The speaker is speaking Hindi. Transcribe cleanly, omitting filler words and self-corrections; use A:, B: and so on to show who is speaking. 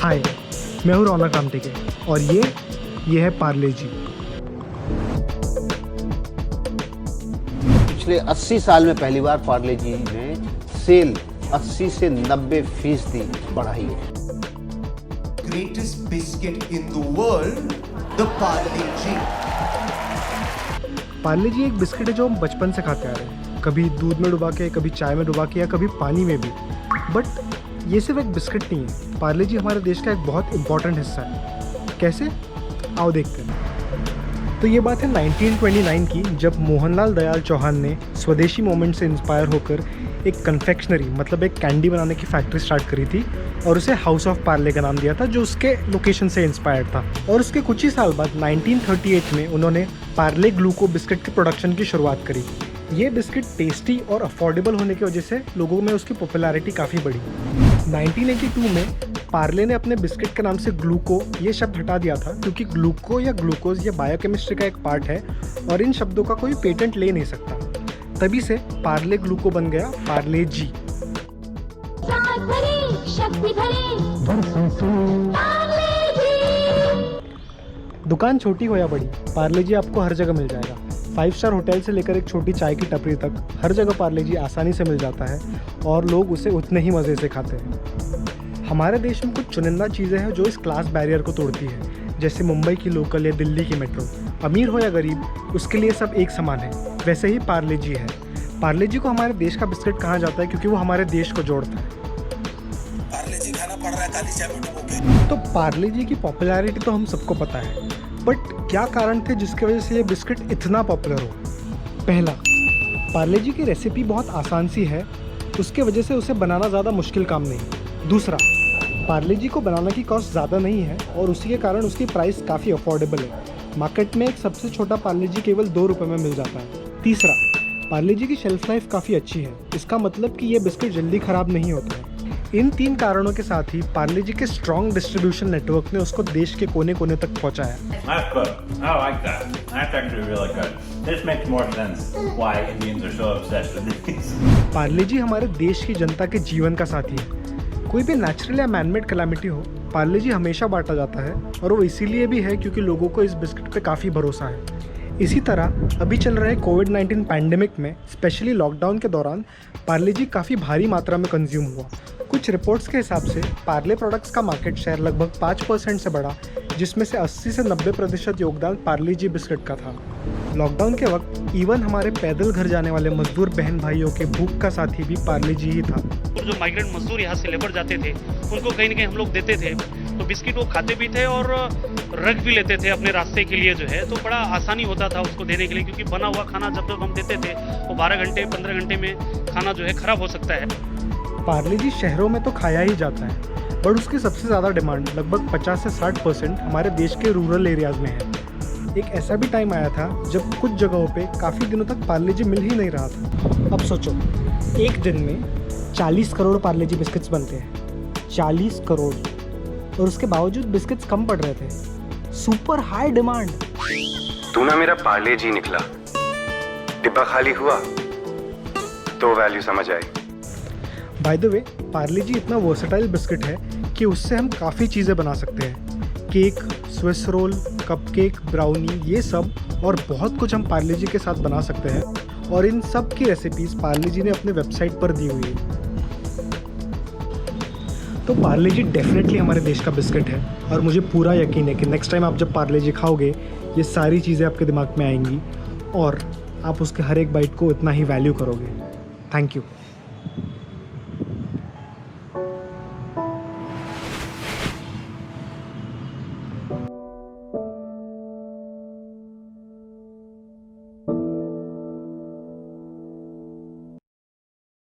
A: हाय, मैं हूँ रौनक रामटेके और ये है पार्ले जी।
B: पिछले 80 साल में पहली बार पार्ले जी ने सेल 80 से 90% बढ़ाई है।
C: Greatest biscuit in the world, the Parle G.
A: Parle जी एक बिस्किट है जो हम बचपन से खाते आ रहे हैं, कभी दूध में डुबा के, कभी चाय में डुबा के या कभी पानी में भी। बट ये सिर्फ एक बिस्किट नहीं है, पार्ले जी हमारे देश का एक बहुत इम्पॉर्टेंट हिस्सा है। कैसे? आओ देखते हैं। तो ये बात है 1929 की, जब मोहनलाल दयाल चौहान ने स्वदेशी मोमेंट से इंस्पायर होकर एक कन्फेक्शनरी मतलब एक कैंडी बनाने की फैक्ट्री स्टार्ट करी थी और उसे हाउस ऑफ पार्ले का नाम दिया था, जो उसके लोकेशन से इंस्पायर्ड था। और उसके कुछ ही साल बाद 1938 में उन्होंने पार्ले ग्लूको बिस्किट के प्रोडक्शन की शुरुआत करी। ये बिस्किट टेस्टी और अफोर्डेबल होने की वजह से लोगों में उसकी पॉपुलैरिटी काफ़ी बढ़ी। 1982 में पार्ले ने अपने बिस्किट के नाम से ग्लूको ये शब्द हटा दिया था, क्योंकि ग्लूको या ग्लूकोज ये बायोकेमिस्ट्री का एक पार्ट है और इन शब्दों का कोई पेटेंट ले नहीं सकता। तभी से पार्ले ग्लूको बन गया पार्ले जी। दुकान छोटी हो या बड़ी, पार्ले जी आपको हर जगह मिल जाएगा। 5 स्टार होटल से लेकर एक छोटी चाय की टपरी तक हर जगह पार्ले जी आसानी से मिल जाता है और लोग उसे उतने ही मज़े से खाते हैं। हमारे देश में कुछ चुनिंदा चीज़ें हैं जो इस क्लास बैरियर को तोड़ती है, जैसे मुंबई की लोकल या दिल्ली की मेट्रो। अमीर हो या गरीब, उसके लिए सब एक समान है। वैसे ही पार्ले जी है। पार्ले जी को हमारे देश का बिस्किट कहा जाता है क्योंकि वो हमारे देश को जोड़ता है।
D: पार्ले जी खाना पड़ रहा है काली चाय में डुबो के।
A: तो पार्ले जी की पॉपुलैरिटी तो हम सबको पता है, बट क्या कारण थे जिसकी वजह से ये बिस्किट इतना पॉपुलर हो? पहला, पार्ले जी की रेसिपी बहुत आसान सी है, उसके वजह से उसे बनाना ज़्यादा मुश्किल काम नहीं। दूसरा, पार्ले जी को बनाने की कॉस्ट ज़्यादा नहीं है और उसी के कारण उसकी प्राइस काफ़ी अफोर्डेबल है। मार्केट में एक सबसे छोटा पार्ले जी केवल 2 रुपये में मिल जाता है। तीसरा, पार्ले जी की शेल्फ लाइफ काफ़ी अच्छी है, इसका मतलब कि ये बिस्किट जल्दी ख़राब नहीं होते हैं। इन 3 कारणों के साथ ही पार्ले जी के स्ट्रॉन्ग डिस्ट्रीब्यूशन नेटवर्क ने उसको देश के कोने कोने तक पहुंचाया।
E: That's good. I like that. That's actually really good. This makes more sense why Indians are so obsessed with these.
A: Parle जी हमारे देश की जनता के जीवन का साथी है। कोई भी नेचुरल या मैनमेड कैलामिटी हो, पार्ले जी हमेशा बांटा जाता है और वो इसीलिए भी है क्योंकि लोगों को इस बिस्किट पे काफ़ी भरोसा है। इसी तरह अभी चल रहे कोविड-19 पैंडेमिक में, स्पेशली लॉकडाउन के दौरान, पार्ले जी काफ़ी भारी मात्रा में कंज्यूम हुआ। कुछ रिपोर्ट्स के हिसाब से पार्ले प्रोडक्ट्स का मार्केट शेयर लगभग 5% से बढ़ा, जिसमें से 80 से 90% योगदान पार्ले जी बिस्किट का था। लॉकडाउन के वक्त इवन हमारे पैदल घर जाने वाले मजदूर बहन भाइयों के भूख का साथी भी पार्ले जी ही था।
F: और जो माइग्रेंट मजदूर यहाँ से लेबर जाते थे, उनको कहीं ना कहीं हम लोग देते थे, तो बिस्किट वो खाते भी थे और रख भी लेते थे अपने रास्ते के लिए जो है, तो बड़ा आसानी होता था उसको देने के लिए, क्योंकि बना हुआ खाना जब तक हम देते थे वो 12 घंटे 15 घंटे में खाना जो है ख़राब हो सकता है।
A: पार्ले जी शहरों में तो खाया ही जाता है, बट उसकी सबसे ज़्यादा डिमांड लगभग 50 से 60% हमारे देश के रूरल एरियाज़ में है। एक ऐसा भी टाइम आया था जब कुछ जगहों पे काफ़ी दिनों तक पार्ले जी मिल ही नहीं रहा था। अब सोचो, एक दिन में 40 करोड़ पार्ले जी बिस्किट्स बनते हैं। 40 करोड़, और उसके बावजूद बिस्किट्स कम पड़ रहे थे। Super high demand.
G: तू ना मेरा पार्ले जी निकला, डिब्बा खाली हुआ तो वैल्यू समझ आई।
A: बाय द वे, पार्ले जी इतना वर्सेटाइल बिस्किट है कि उससे हम काफ़ी चीज़ें बना सकते हैं। Cake, Swiss roll, cupcake, brownie, ये सब और बहुत कुछ हम पार्ले जी के साथ बना सकते हैं, और इन सब की रेसिपीज़ पार्ले जी ने अपने वेबसाइट पर दी हुई है। तो पार्ले जी डेफिनेटली हमारे देश का बिस्किट है और मुझे पूरा यकीन है कि नेक्स्ट टाइम आप जब पार्ले जी खाओगे, ये सारी चीज़ें आपके दिमाग में आएंगी और आप उसके हर एक बाइट को इतना ही वैल्यू करोगे। Thank you.